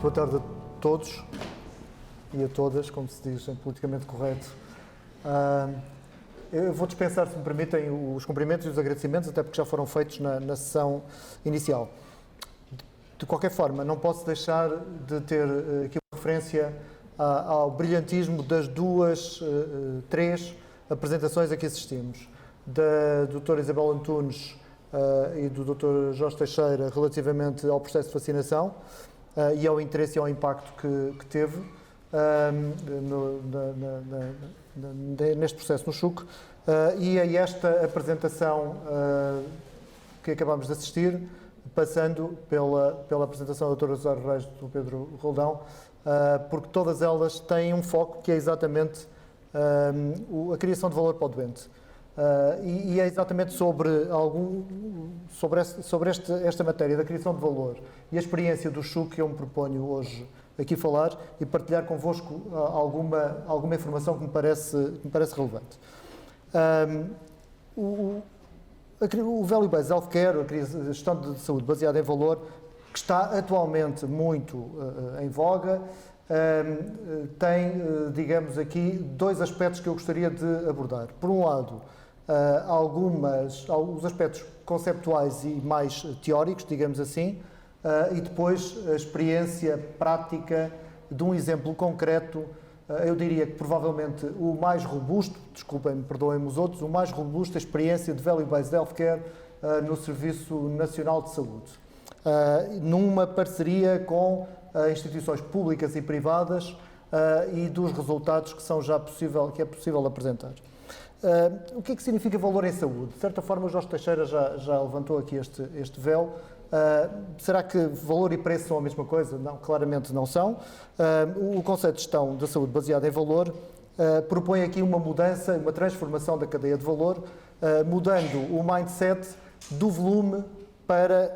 boa tarde a todos e a todas, como se diz em politicamente correto. Eu vou dispensar, se me permitem, os cumprimentos e os agradecimentos, até porque já foram feitos na sessão inicial. De qualquer forma, não posso deixar de ter aqui uma referência ao brilhantismo das três apresentações a que assistimos, da doutora Isabel Antunes e do Dr. Jorge Teixeira relativamente ao processo de vacinação e ao interesse e ao impacto que teve neste processo no CHUC, e a esta apresentação que acabamos de assistir, passando pela apresentação da doutora Rosário Reis e do Pedro Roldão, porque todas elas têm um foco que é exatamente a criação de valor para o doente. E é exatamente sobre esta matéria da criação de valor e a experiência do CHUC que eu me proponho hoje aqui falar e partilhar convosco alguma informação que me parece relevante. O Value-Based Healthcare, a gestão de saúde baseada em valor, que está atualmente muito em voga, tem, digamos aqui, dois aspectos que eu gostaria de abordar. Por um lado, alguns aspectos conceptuais e mais teóricos, digamos assim, e depois a experiência prática de um exemplo concreto, eu diria que provavelmente o mais robusto, desculpem-me, perdoem-me os outros, o mais robusto, a experiência de Value-Based Healthcare no Serviço Nacional de Saúde, numa parceria com instituições públicas e privadas e dos resultados que é possível apresentar. O que é que significa valor em saúde? De certa forma, o Jorge Teixeira já levantou aqui este véu. Será que valor e preço são a mesma coisa? Não, claramente não são. O conceito de gestão da saúde baseada em valor propõe aqui uma mudança, uma transformação da cadeia de valor, mudando o mindset do volume para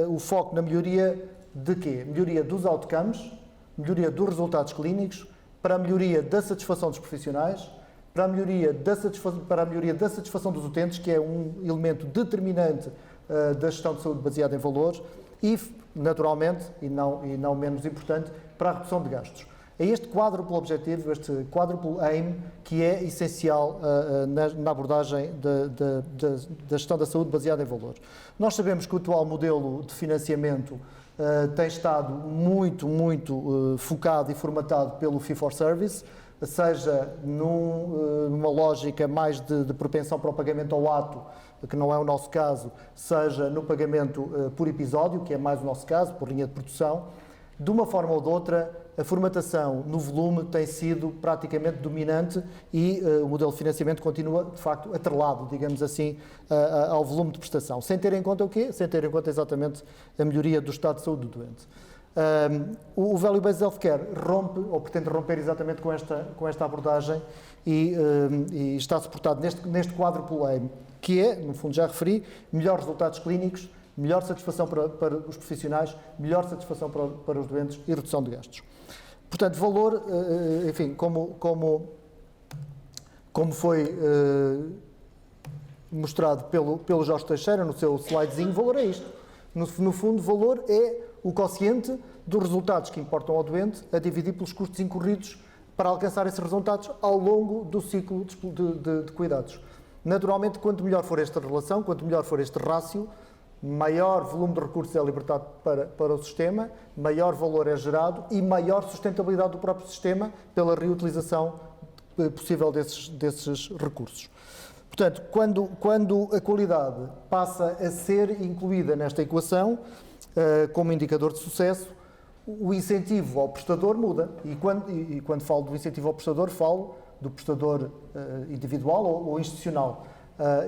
o foco na melhoria de quê? Melhoria dos outcomes, melhoria dos resultados clínicos, para a melhoria da satisfação dos profissionais, para a melhoria da satisfação dos utentes, que é um elemento determinante da gestão de saúde baseada em valores, e, naturalmente, e não menos importante, para a redução de gastos. É este quádruplo objetivo, este quádruplo aim, que é essencial na abordagem da gestão da saúde baseada em valores. Nós sabemos que o atual modelo de financiamento tem estado muito focado e formatado pelo fee-for-service, seja numa lógica mais de propensão para o pagamento ao ato, que não é o nosso caso, seja no pagamento por episódio, que é mais o nosso caso, por linha de produção. De uma forma ou de outra, a formatação no volume tem sido praticamente dominante e o modelo de financiamento continua, de facto, atrelado, digamos assim, ao volume de prestação. Sem ter em conta o quê? Sem ter em conta exatamente a melhoria do estado de saúde do doente. O Value-Based Healthcare rompe, ou pretende romper exatamente com esta abordagem e está suportado neste quádruplo aim, que é, no fundo já referi, melhores resultados clínicos, melhor satisfação para os profissionais, melhor satisfação para os doentes e redução de gastos. Portanto, valor, enfim, como foi mostrado pelo Jorge Teixeira no seu slidezinho, valor é isto. No fundo, valor é o quociente dos resultados que importam ao doente a dividir pelos custos incorridos para alcançar esses resultados ao longo do ciclo de cuidados. Naturalmente, quanto melhor for esta relação, quanto melhor for este rácio, maior volume de recursos é libertado para o sistema, maior valor é gerado e maior sustentabilidade do próprio sistema pela reutilização possível desses recursos. Portanto, quando a qualidade passa a ser incluída nesta equação como indicador de sucesso, o incentivo ao prestador muda. E quando falo do incentivo ao prestador, falo do prestador individual ou institucional.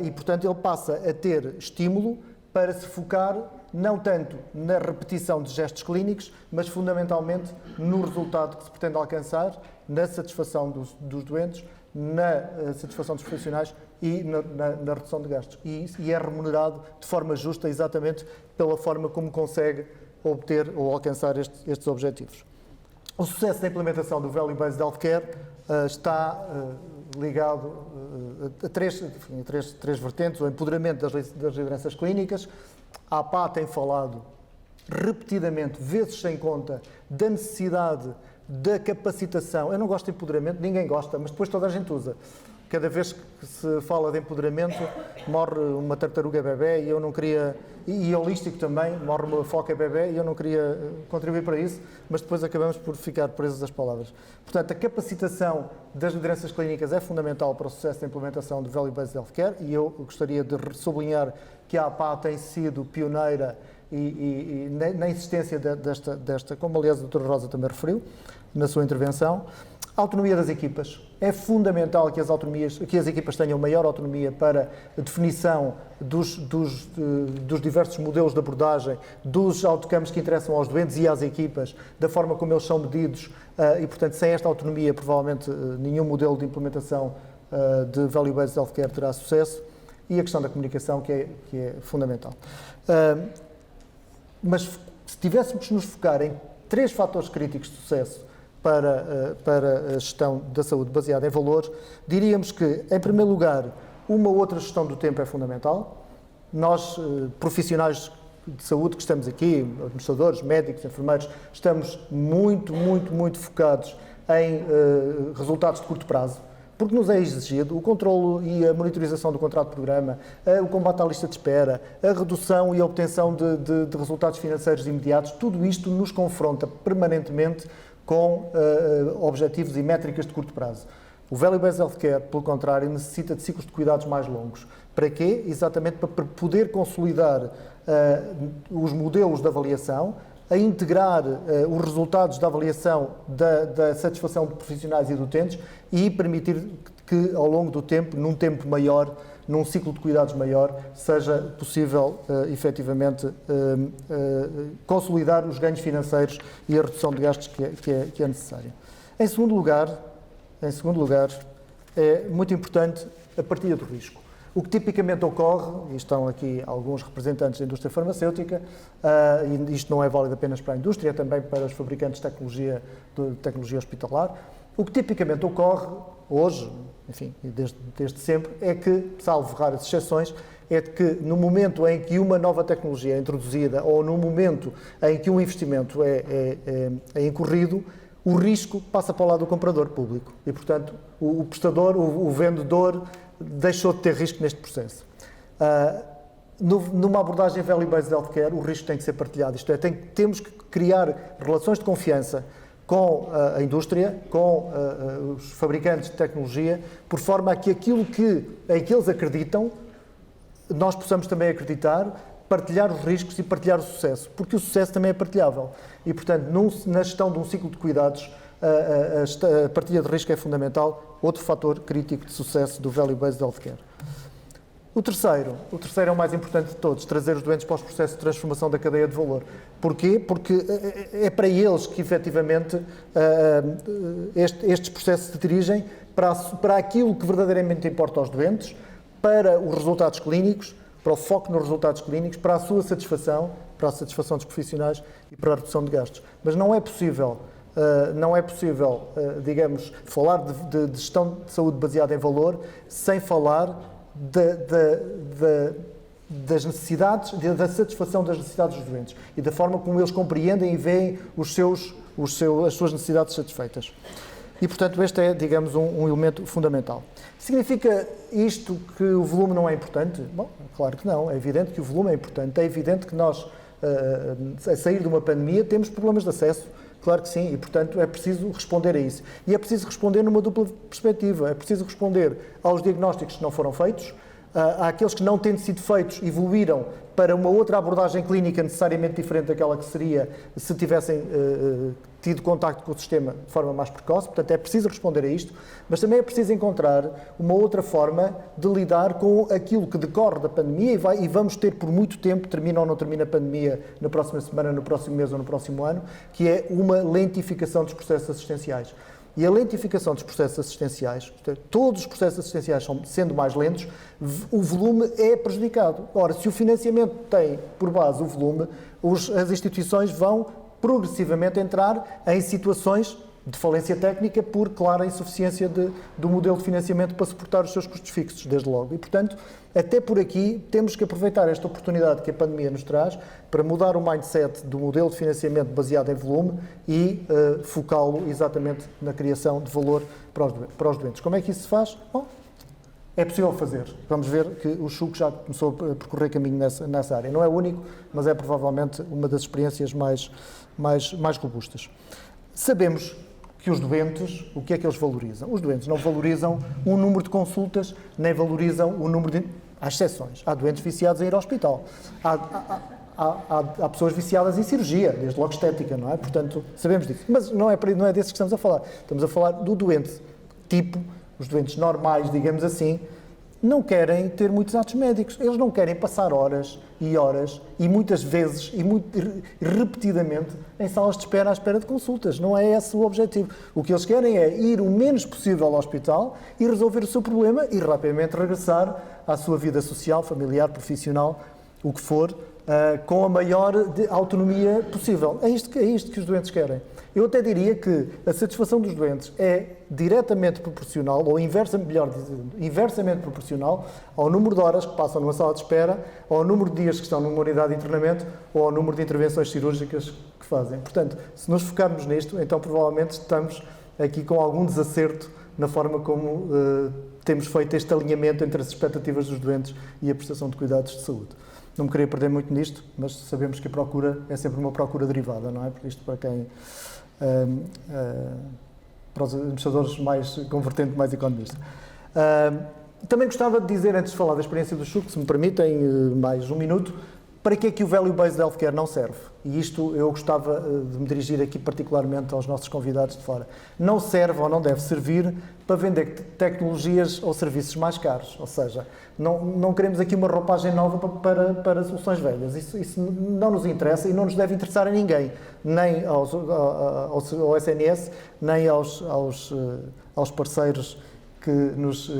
E, portanto, ele passa a ter estímulo para se focar não tanto na repetição de gestos clínicos, mas fundamentalmente no resultado que se pretende alcançar, na satisfação dos doentes, na satisfação dos profissionais e na redução de gastos. E é remunerado de forma justa exatamente pela forma como consegue obter ou alcançar estes objetivos. O sucesso da implementação do Value-Based Healthcare está ligado a três vertentes: o empoderamento das lideranças clínicas. A APA tem falado repetidamente, vezes sem conta, da necessidade da capacitação. Eu não gosto de empoderamento, ninguém gosta, mas depois toda a gente usa. Cada vez que se fala de empoderamento, morre uma tartaruga bebé e eu não queria, e holístico também, morre uma foca bebé e eu não queria contribuir para isso, mas depois acabamos por ficar presos às palavras. Portanto, a capacitação das lideranças clínicas é fundamental para o sucesso da implementação do Value-Based Healthcare e eu gostaria de sublinhar que a APA tem sido pioneira e na existência desta, como aliás a doutora Rosa também referiu na sua intervenção. A autonomia das equipas. É fundamental que as equipas tenham maior autonomia para a definição dos diversos modelos de abordagem, dos outcomes que interessam aos doentes e às equipas, da forma como eles são medidos e, portanto, sem esta autonomia, provavelmente nenhum modelo de implementação de Value-Based Healthcare terá sucesso. E a questão da comunicação, que é fundamental. Mas se tivéssemos de nos focar em 3 fatores críticos de sucesso para a gestão da saúde baseada em valores, diríamos que, em primeiro lugar, uma outra gestão do tempo é fundamental. Nós, profissionais de saúde que estamos aqui, administradores, médicos, enfermeiros, estamos muito focados em resultados de curto prazo, porque nos é exigido o controlo e a monitorização do contrato de programa, o combate à lista de espera, a redução e a obtenção de resultados financeiros imediatos. Tudo isto nos confronta permanentemente com objetivos e métricas de curto prazo. O Value-Based Healthcare, pelo contrário, necessita de ciclos de cuidados mais longos. Para quê? Exatamente para poder consolidar os modelos de avaliação, a integrar os resultados da avaliação da satisfação de profissionais e de utentes e permitir que, ao longo do tempo, num tempo maior, num ciclo de cuidados maior, seja possível, efetivamente, consolidar os ganhos financeiros e a redução de gastos que é necessária. Em segundo lugar, é muito importante a partilha do risco. O que tipicamente ocorre, e estão aqui alguns representantes da indústria farmacêutica, e isto não é válido apenas para a indústria, é também para os fabricantes de tecnologia hospitalar, o que tipicamente ocorre hoje, enfim, desde sempre, é que, salvo raras exceções, é de que no momento em que uma nova tecnologia é introduzida ou no momento em que um investimento é incorrido, o risco passa para o lado do comprador público e, portanto, o prestador, o vendedor, deixou de ter risco neste processo. Numa abordagem Value-Based Healthcare, o risco tem que ser partilhado, isto é, temos que criar relações de confiança com a indústria, com os fabricantes de tecnologia, por forma a que aquilo em que eles acreditam, nós possamos também acreditar, partilhar os riscos e partilhar o sucesso, porque o sucesso também é partilhável. E, portanto, na gestão de um ciclo de cuidados, a partilha de risco é fundamental, outro fator crítico de sucesso do Value-Based Healthcare. O terceiro é o mais importante de todos, trazer os doentes para os processos de transformação da cadeia de valor. Porquê? Porque é para eles que, efetivamente, estes processos se dirigem para aquilo que verdadeiramente importa aos doentes, para os resultados clínicos, para o foco nos resultados clínicos, para a sua satisfação, para a satisfação dos profissionais e para a redução de gastos. Mas não é possível, digamos, falar de gestão de saúde baseada em valor sem falar das necessidades, da satisfação das necessidades dos doentes e da forma como eles compreendem e veem as suas necessidades satisfeitas. E, portanto, este é, digamos, um elemento fundamental. Significa isto que o volume não é importante? Bom, claro que não. É evidente que o volume é importante. É evidente que nós, a sair de uma pandemia, temos problemas de acesso. Claro que sim. E, portanto, é preciso responder a isso. E é preciso responder numa dupla perspectiva. É preciso responder aos diagnósticos que não foram feitos, àqueles que, não tendo sido feitos, evoluíram para uma outra abordagem clínica necessariamente diferente daquela que seria se tivessem tido contacto com o sistema de forma mais precoce. Portanto, é preciso responder a isto, mas também é preciso encontrar uma outra forma de lidar com aquilo que decorre da pandemia e vamos ter por muito tempo, termina ou não termina a pandemia na próxima semana, no próximo mês ou no próximo ano, que é uma lentificação dos processos assistenciais. E a lentificação dos processos assistenciais, todos os processos assistenciais sendo mais lentos, o volume é prejudicado. Ora, se o financiamento tem por base o volume, as instituições vão progressivamente entrar em situações de falência técnica por clara insuficiência do modelo de financiamento para suportar os seus custos fixos, desde logo. E, portanto, até por aqui temos que aproveitar esta oportunidade que a pandemia nos traz para mudar o mindset do modelo de financiamento baseado em volume e focá-lo exatamente na criação de valor para os doentes. Como é que isso se faz? Bom, é possível fazer. Vamos ver que o Chuc já começou a percorrer caminho nessa área. Não é o único, mas é provavelmente uma das experiências mais robustas. Sabemos que os doentes, o que é que eles valorizam? Os doentes não valorizam o número de consultas, nem valorizam o número de... Há exceções. Há doentes viciados em ir ao hospital. Há pessoas viciadas em cirurgia, desde logo estética, não é? Portanto, sabemos disso. Mas não é desses que estamos a falar. Estamos a falar do doente tipo, os doentes normais, digamos assim, não querem ter muitos atos médicos. Eles não querem passar horas e muitas vezes e repetidamente em salas de espera à espera de consultas. Não é esse o objetivo. O que eles querem é ir o menos possível ao hospital e resolver o seu problema e rapidamente regressar à sua vida social, familiar, profissional, o que for, com a maior autonomia possível. É isto que os doentes querem. Eu até diria que a satisfação dos doentes é diretamente proporcional, ou inversamente proporcional, ao número de horas que passam numa sala de espera, ao número de dias que estão numa unidade de internamento, ou ao número de intervenções cirúrgicas que fazem. Portanto, se nos focarmos nisto, então provavelmente estamos aqui com algum desacerto na forma como temos feito este alinhamento entre as expectativas dos doentes e a prestação de cuidados de saúde. Não me queria perder muito nisto, mas sabemos que a procura é sempre uma procura derivada, não é? Por isto, para quem... para os administradores com vertente mais economista. Também gostava de dizer, antes de falar da experiência do Chuc, se me permitem mais um minuto, para que é que o Value-Based Healthcare não serve? E isto eu gostava de me dirigir aqui particularmente aos nossos convidados de fora. Não serve ou não deve servir para vender tecnologias ou serviços mais caros. Ou seja, não queremos aqui uma roupagem nova para soluções velhas. Isso não nos interessa e não nos deve interessar a ninguém, nem ao SNS, nem aos parceiros que nos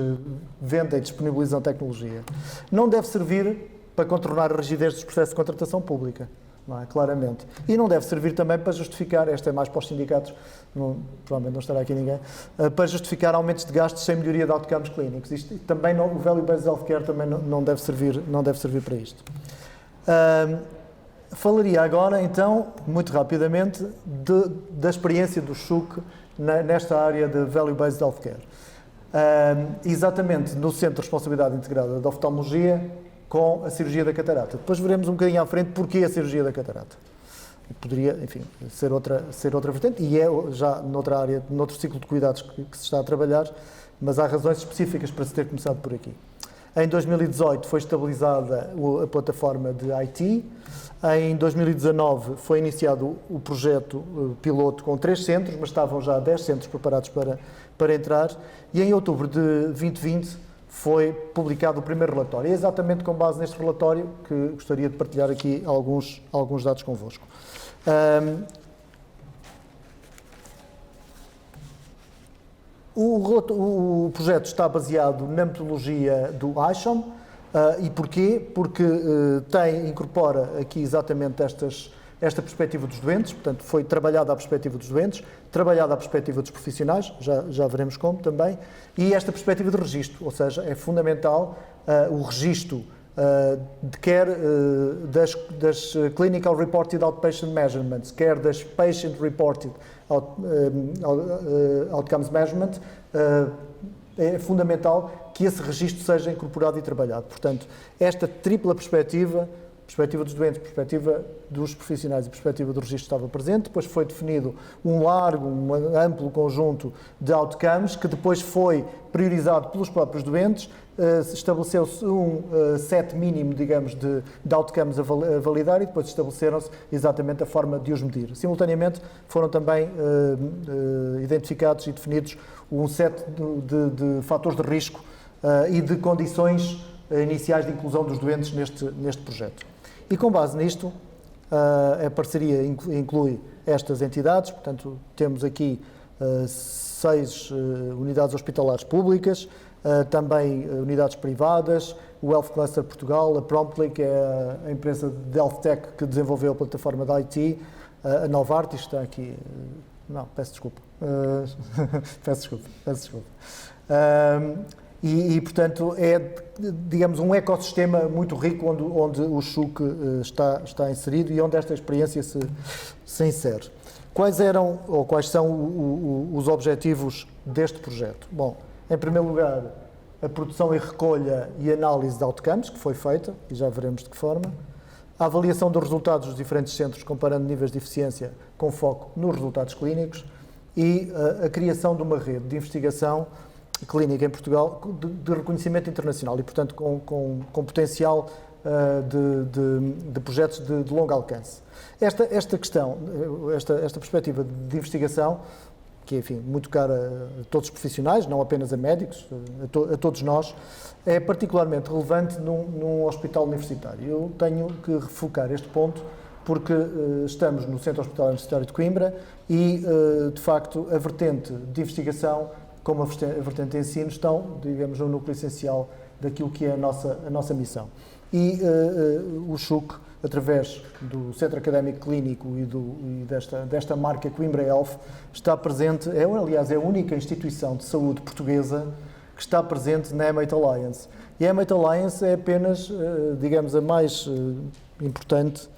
vendem e disponibilizam tecnologia. Não deve servir para contornar a rigidez dos processos de contratação pública, não é? Claramente. E não deve servir também para justificar, esta é mais para os sindicatos, provavelmente não estará aqui ninguém, para justificar aumentos de gastos sem melhoria de outcomes clínicos. Isto também não, o Value-Based Healthcare também não deve servir para isto. Falaria agora, então, muito rapidamente, da experiência do Chuc nesta área de Value-Based Healthcare. Exatamente no Centro de Responsabilidade Integrada da Oftalmologia, com a cirurgia da catarata. Depois veremos um bocadinho à frente porquê a cirurgia da catarata. Poderia, enfim, ser outra vertente, e é já noutra área, noutro ciclo de cuidados que se está a trabalhar, mas há razões específicas para se ter começado por aqui. Em 2018 foi estabilizada a plataforma de IT, em 2019 foi iniciado o projeto piloto com 3 centros, mas estavam já 10 centros preparados para entrar, e em outubro de 2020 foi publicado o primeiro relatório. É exatamente com base neste relatório que gostaria de partilhar aqui alguns dados convosco. O projeto está baseado na metodologia do ISHOM. E porquê? Porque incorpora aqui exatamente esta perspectiva dos doentes, portanto foi trabalhada a perspectiva dos doentes, trabalhada a perspectiva dos profissionais, já veremos como também, e esta perspectiva de registro, ou seja, é fundamental o registro quer das Clinical Reported Outpatient Measurements, quer das Patient Reported Outcomes Measurement, é fundamental que esse registro seja incorporado e trabalhado. Portanto, esta tripla perspectiva dos doentes, perspectiva dos profissionais e perspectiva do registro estava presente. Depois foi definido um amplo conjunto de outcomes que depois foi priorizado pelos próprios doentes. Estabeleceu-se um set mínimo, digamos, de outcomes a validar e depois estabeleceram-se exatamente a forma de os medir. Simultaneamente foram também identificados e definidos um set de fatores de risco e de condições iniciais de inclusão dos doentes neste projeto. E com base nisto, a parceria inclui estas entidades, portanto, temos aqui 6 unidades hospitalares públicas, também unidades privadas, o Health Cluster Portugal, a Promptly, que é a empresa de Health Tech que desenvolveu a plataforma da IT, a Novartis, está aqui Não, peço desculpa. Peço desculpa. Portanto, é, digamos, um ecossistema muito rico onde o Chuc está inserido e onde esta experiência se insere. Quais eram, ou quais são os objetivos deste projeto? Bom, em primeiro lugar, a produção e recolha e análise de outcomes, que foi feita, e já veremos de que forma. A avaliação dos resultados dos diferentes centros, comparando níveis de eficiência com foco nos resultados clínicos. E a criação de uma rede de investigação clínica em Portugal de reconhecimento internacional e, portanto, com potencial de projetos de longo alcance. Esta questão, esta perspectiva de investigação, que é, enfim, muito cara a todos os profissionais, não apenas a médicos, a todos nós, é particularmente relevante num hospital universitário. Eu tenho que refocar este ponto porque estamos no Centro Hospitalar Universitário de Coimbra e, de facto, a vertente de investigação como a vertente de ensino estão, digamos, no núcleo essencial daquilo que é a nossa missão. E o Chuc, através do Centro Académico Clínico e desta marca Coimbra Health, está presente, aliás, é a única instituição de saúde portuguesa que está presente na M8 Alliance. E a M8 Alliance é apenas, digamos, a mais importante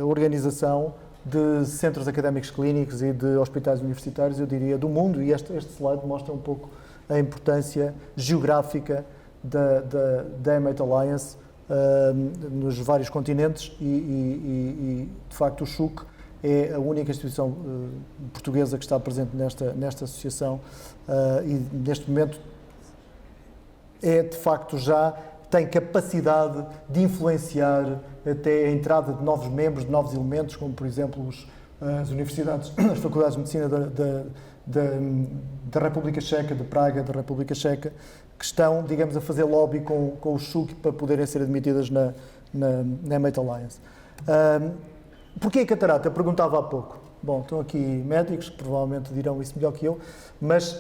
organização de centros académicos clínicos e de hospitais universitários, eu diria, do mundo, e este slide mostra um pouco a importância geográfica da M8 Alliance nos vários continentes e, de facto, o Chuc é a única instituição portuguesa que está presente nesta associação e, neste momento, de facto, já tem capacidade de influenciar até a entrada de novos membros, de novos elementos, como, por exemplo, as universidades, as faculdades de medicina da República Checa, de Praga, da República Checa, que estão, digamos, a fazer lobby com o Chuc para poderem ser admitidas na M8 Alliance. Porquê a catarata? Eu perguntava há pouco. Bom, estão aqui médicos que provavelmente dirão isso melhor que eu, mas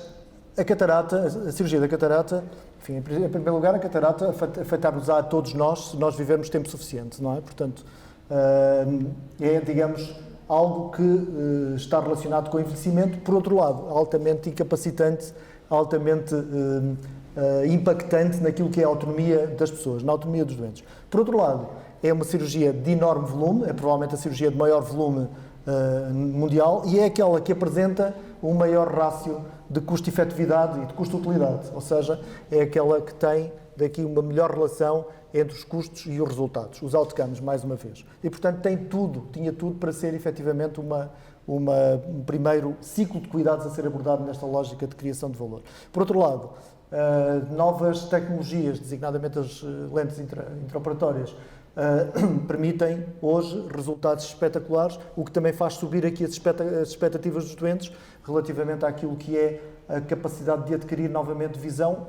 a catarata, a cirurgia da catarata, enfim, em primeiro lugar, a catarata afetar-nos a todos nós se nós vivermos tempo suficiente, não é? Portanto, é, digamos, algo que está relacionado com o envelhecimento, por outro lado, altamente incapacitante, altamente impactante naquilo que é a autonomia das pessoas, na autonomia dos doentes. Por outro lado, é uma cirurgia de enorme volume, é provavelmente a cirurgia de maior volume mundial e é aquela que apresenta o maior rácio de custo-efetividade e de custo-utilidade, ou seja, é aquela que tem daqui uma melhor relação entre os custos e os resultados, os outcomes, mais uma vez. E, portanto, tinha tudo para ser efetivamente um primeiro ciclo de cuidados a ser abordado nesta lógica de criação de valor. Por outro lado, novas tecnologias, designadamente as lentes intraoperatórias, permitem hoje resultados espetaculares, o que também faz subir aqui as expectativas dos doentes relativamente àquilo que é a capacidade de adquirir novamente visão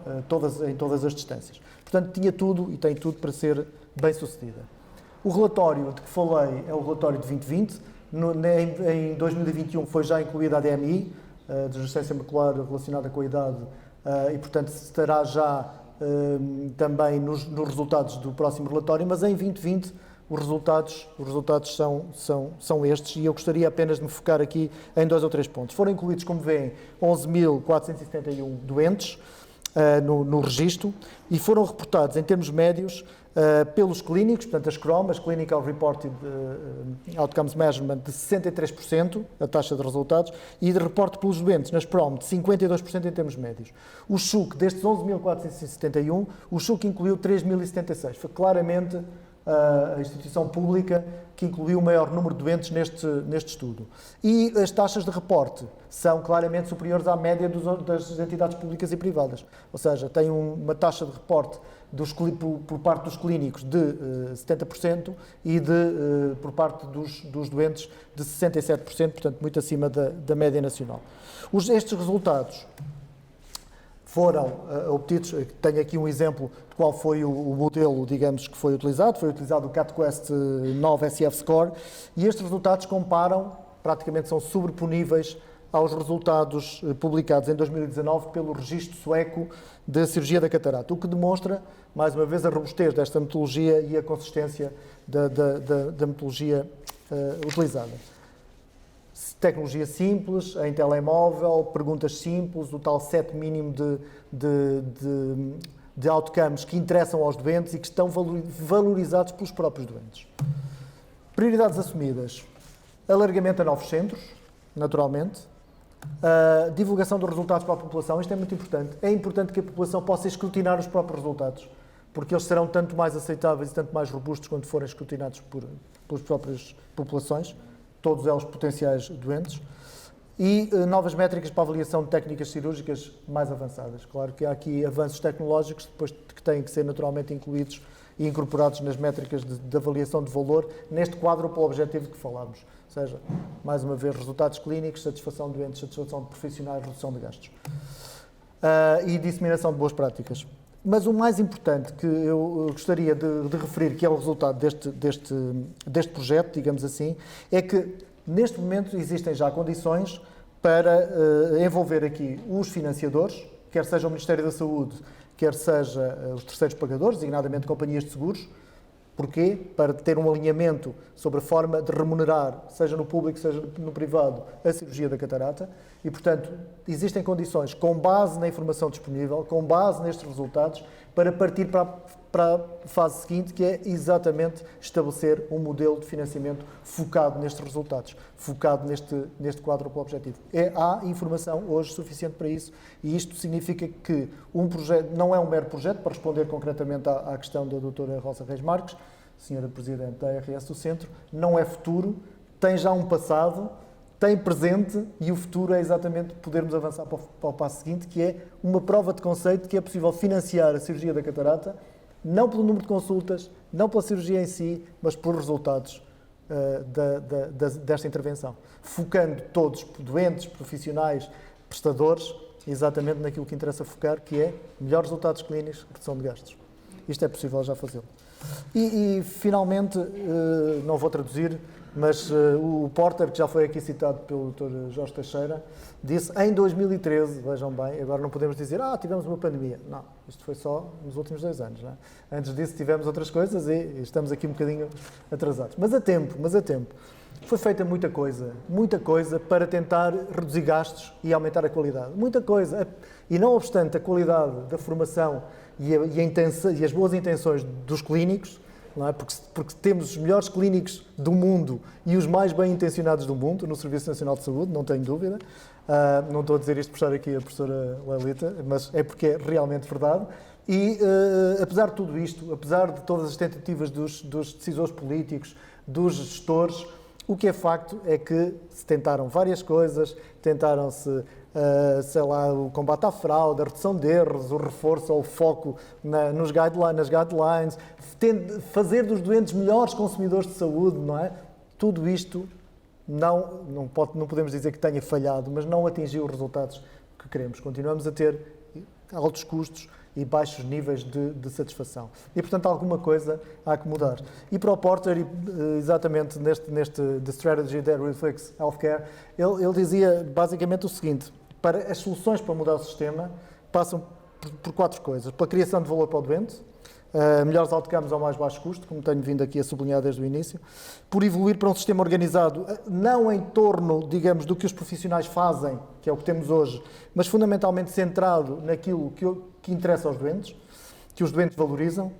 em todas as distâncias. Portanto, tinha tudo e tem tudo para ser bem sucedida. O relatório de que falei é o relatório de 2020. Em 2021 foi já incluída a DMI, a degenerescência macular relacionada com a idade, e, portanto, estará já também nos resultados do próximo relatório, mas em 2020 os resultados são estes e eu gostaria apenas de me focar aqui em 2 ou 3 pontos. Foram incluídos, como veem, 11.471 doentes no registro e foram reportados em termos médios pelos clínicos, portanto as CROM, as Clinical Reported Outcomes Measurement, de 63%, a taxa de resultados, e de reporte pelos doentes, nas PROM, de 52% em termos médios. O Chuc, destes 11.471, o Chuc incluiu 3.076. Foi claramente a instituição pública que incluiu o maior número de doentes neste estudo. E as taxas de reporte são claramente superiores à média das entidades públicas e privadas. Ou seja, tem uma taxa de reporte por parte dos clínicos de 70% e por parte dos doentes de 67%, portanto, muito acima da média nacional. Estes resultados foram obtidos, tenho aqui um exemplo de qual foi o modelo, digamos, que foi utilizado o CatQuest 9 SF Score, e estes resultados comparam, praticamente são sobreponíveis aos resultados publicados em 2019 pelo registro sueco de cirurgia da catarata, o que demonstra, mais uma vez, a robustez desta metodologia e a consistência da metodologia utilizada. tecnologia simples, em telemóvel, perguntas simples, o tal set mínimo de outcomes que interessam aos doentes e que estão valorizados pelos próprios doentes. Prioridades assumidas. Alargamento a novos centros, naturalmente. Divulgação dos resultados para a população, isto é muito importante. É importante que a população possa escrutinar os próprios resultados, porque eles serão tanto mais aceitáveis e tanto mais robustos quando forem escrutinados pelas próprias populações, todos eles potenciais doentes. E novas métricas para a avaliação de técnicas cirúrgicas mais avançadas. Claro que há aqui avanços tecnológicos depois que têm que ser naturalmente incluídos e incorporados nas métricas de avaliação de valor, neste quádruplo objetivo de que falámos. Ou seja, mais uma vez, resultados clínicos, satisfação de doentes, satisfação de profissionais, redução de gastos. E disseminação de boas práticas. Mas o mais importante que eu gostaria de referir, que é o resultado deste projeto, digamos assim, é que neste momento existem já condições para envolver aqui os financiadores, quer seja o Ministério da Saúde, quer seja os terceiros pagadores, designadamente companhias de seguros. Porquê? Para ter um alinhamento sobre a forma de remunerar, seja no público, seja no privado, a cirurgia da catarata. E, portanto, existem condições, com base na informação disponível, com base nestes resultados, para partir para a fase seguinte, que é exatamente estabelecer um modelo de financiamento focado nestes resultados, focado neste quádruplo objetivo. Há informação hoje suficiente para isso, e isto significa que um projeto não é um mero projeto, para responder concretamente à questão da doutora Rosa Reis Marques, senhora Presidente da ARS do Centro, não é futuro, tem já um passado, tem presente, e o futuro é exatamente podermos avançar para o passo seguinte, que é uma prova de conceito que é possível financiar a cirurgia da catarata, não pelo número de consultas, não pela cirurgia em si, mas por resultados desta intervenção. Focando todos, doentes, profissionais, prestadores, exatamente naquilo que interessa focar, que é melhores resultados clínicos, redução de gastos. Isto é possível já fazê-lo. E finalmente, não vou traduzir, mas o Porter, que já foi aqui citado pelo Dr. Jorge Teixeira, disse em 2013, vejam bem, agora não podemos dizer, tivemos uma pandemia. Não, isto foi só nos últimos 2 anos. Não é? Antes disso tivemos outras coisas e estamos aqui um bocadinho atrasados. Mas a tempo. Foi feita muita coisa para tentar reduzir gastos e aumentar a qualidade. Muita coisa. E não obstante a qualidade da formação e as boas intenções dos clínicos, não é? Porque temos os melhores clínicos do mundo e os mais bem intencionados do mundo no Serviço Nacional de Saúde, não tenho dúvida. Não estou a dizer isto por estar aqui a professora Lelita, mas é porque é realmente verdade. E apesar de tudo isto, apesar de todas as tentativas dos decisores políticos, dos gestores, o que é facto é que se tentaram várias coisas, tentaram-se, o combate à fraude, a redução de erros, o reforço ou o foco nas guidelines, fazer dos doentes melhores consumidores de saúde, não é? Tudo isto não podemos dizer que tenha falhado, mas não atingiu os resultados que queremos. Continuamos a ter altos custos e baixos níveis de satisfação. E, portanto, alguma coisa há que mudar. E para o Porter, exatamente neste The Strategy That Reflects Healthcare, ele dizia basicamente o seguinte: para as soluções para mudar o sistema passam por 4 coisas. Pela criação de valor para o doente, melhores outcomes ao mais baixo custo, como tenho vindo aqui a sublinhar desde o início, por evoluir para um sistema organizado, não em torno, digamos, do que os profissionais fazem, que é o que temos hoje, mas fundamentalmente centrado naquilo que interessa aos doentes, que os doentes valorizam,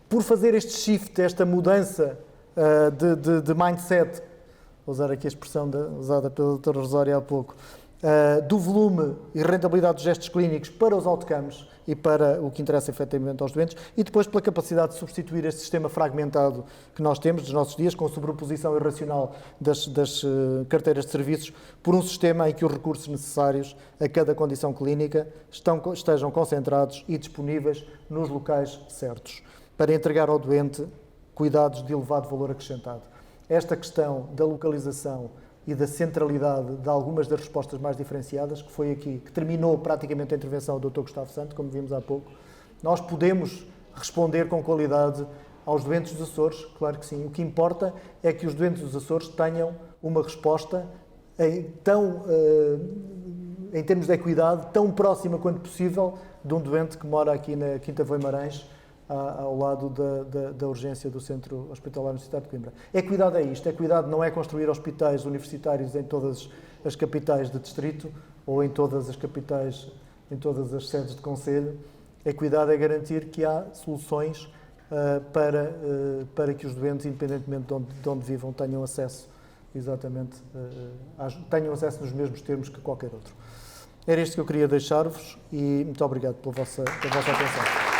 por fazer este shift, esta mudança de mindset, vou usar aqui a expressão usada pela doutora Rosário há pouco, do volume e rentabilidade dos gestos clínicos para os outcomes e para o que interessa efetivamente aos doentes, e depois pela capacidade de substituir este sistema fragmentado que nós temos dos nossos dias, com sobreposição irracional das carteiras de serviços, por um sistema em que os recursos necessários a cada condição clínica estejam concentrados e disponíveis nos locais certos, para entregar ao doente cuidados de elevado valor acrescentado. Esta questão da localização e da centralidade de algumas das respostas mais diferenciadas, que foi aqui, que terminou praticamente a intervenção do Dr. Gustavo Santo, como vimos há pouco, nós podemos responder com qualidade aos doentes dos Açores, claro que sim. O que importa é que os doentes dos Açores tenham uma resposta em termos de equidade, tão próxima quanto possível de um doente que mora aqui na Quinta Voimarães, ao lado da urgência do Centro Hospitalar Universitário de Coimbra. Equidade é isto, equidade não é construir hospitais universitários em todas as capitais de distrito ou em todas as capitais, em todas as sedes de concelho. Equidade é garantir que há soluções para que os doentes, independentemente de onde vivam, tenham acesso tenham acesso nos mesmos termos que qualquer outro. Era isto que eu queria deixar-vos e muito obrigado pela vossa atenção.